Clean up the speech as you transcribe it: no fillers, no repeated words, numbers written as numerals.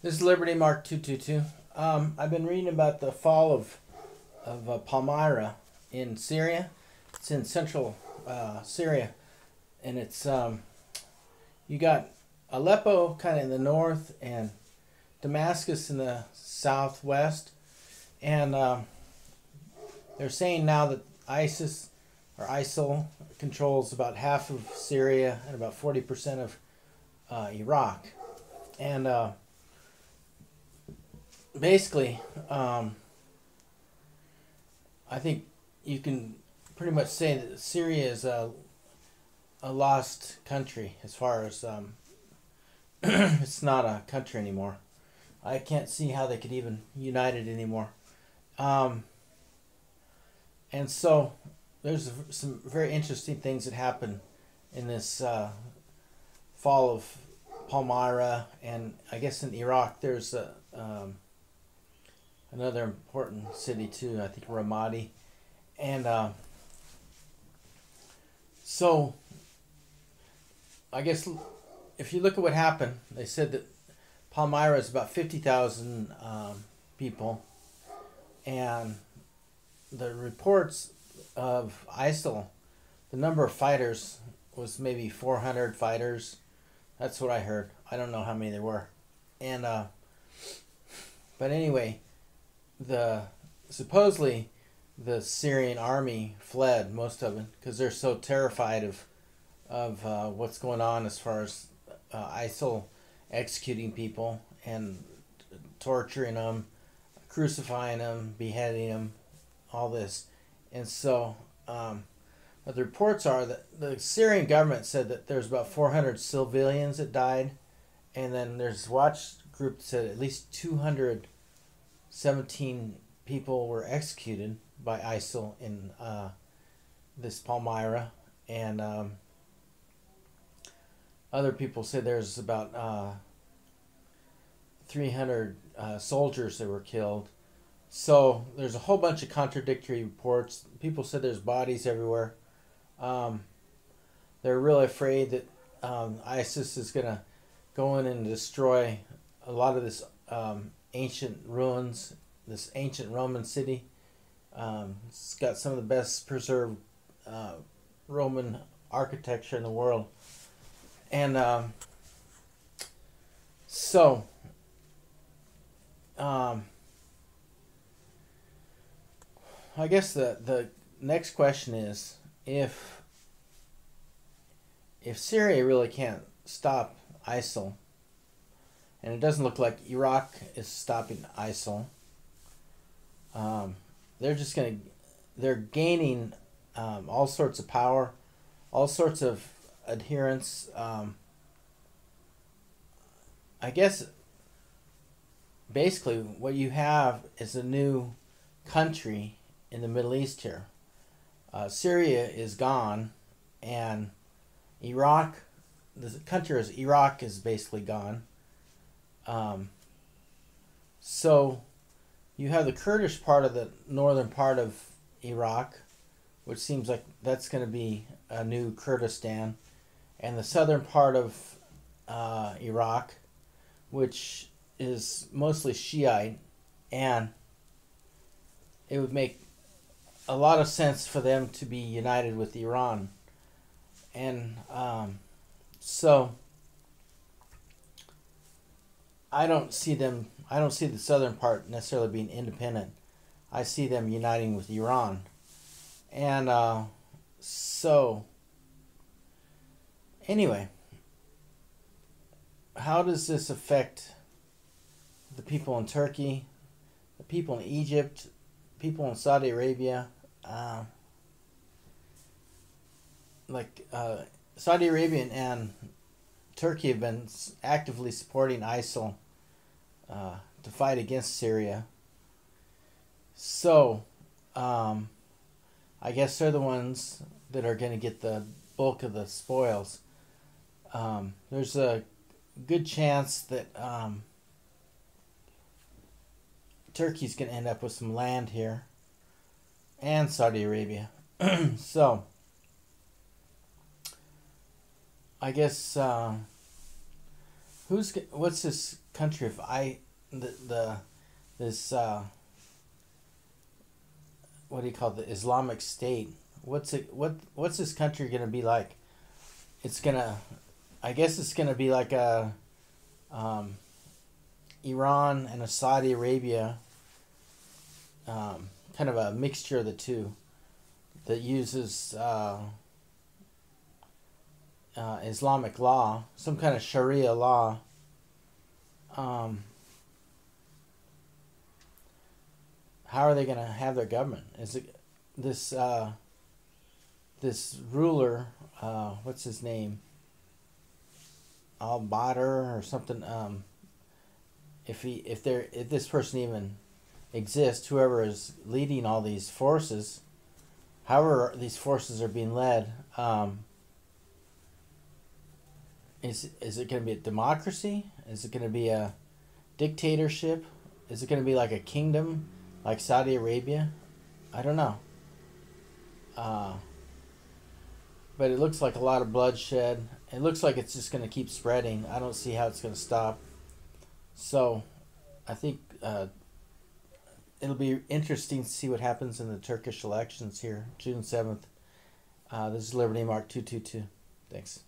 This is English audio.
This is Liberty Mark 222. I've been reading about the fall of Palmyra in Syria. It's in central Syria, and it's you got Aleppo kind of in the north and Damascus in the southwest, and they're saying now that ISIS or ISIL controls about half of Syria and about 40% of Iraq, and basically, I think you can pretty much say that Syria is a lost country as far as it's not a country anymore. I can't see how they could even unite it anymore. And so there's some very interesting things that happen in this fall of Palmyra, and I guess in Iraq there's another important city too. I think Ramadi, and so I guess if you look at what happened, they said that Palmyra is about 50,000 people, and the reports of ISIL, the number of fighters was maybe 400 fighters. That's what I heard. I don't know how many there were, and but anyway, supposedly the Syrian army fled, most of it, because they're so terrified of what's going on as far as ISIL executing people and torturing them, crucifying them, beheading them, all this. And so but the reports are that the Syrian government said that there's about 400 civilians that died, and then there's a watch group that said at least 217 people were executed by ISIL in this Palmyra, and other people say there's about 300 soldiers that were killed. So there's a whole bunch of contradictory reports. People said there's bodies everywhere. They're really afraid that ISIS is going to go in and destroy a lot of this ancient ruins, this ancient Roman city. It's got some of the best preserved Roman architecture in the world. And so I guess the next question is, if Syria really can't stop ISIL, and it doesn't look like Iraq is stopping ISIL, they're gaining all sorts of power, all sorts of adherents. I guess basically what you have is a new country in the Middle East here. Syria is gone, and Iraq, the country is Iraq, is basically gone. So you have the Kurdish part of the northern part of Iraq, which seems like that's going to be a new Kurdistan, and the southern part of Iraq, which is mostly Shiite, and it would make a lot of sense for them to be united with Iran. And so I don't see the southern part necessarily being independent. I see them uniting with Iran. And so anyway, how does this affect the people in Turkey, the people in Egypt, people in Saudi Arabia? Saudi Arabia and Turkey have been actively supporting ISIL to fight against Syria. So I guess they're the ones that are going to get the bulk of the spoils. There's a good chance that Turkey's going to end up with some land here, and Saudi Arabia. So I guess what's this country of this what do you call it, the Islamic State? What's this country gonna be like? It's gonna, I guess it's gonna be like a Iran and a Saudi Arabia, kind of a mixture of the two, that uses Islamic law, some kind of Sharia law. How are they going to have their government? Is it this this ruler? What's his name? Al Badr or something. If this person even exists, whoever is leading all these forces, however these forces are being led, is it going to be a democracy? Is it going to be a dictatorship? Is it going to be like a kingdom, like Saudi Arabia? I don't know. But it looks like a lot of bloodshed. It looks like it's just going to keep spreading. I don't see how it's going to stop. So, I think it'll be interesting to see what happens in the Turkish elections here, June 7th. This is Liberty Mark 222. Thanks.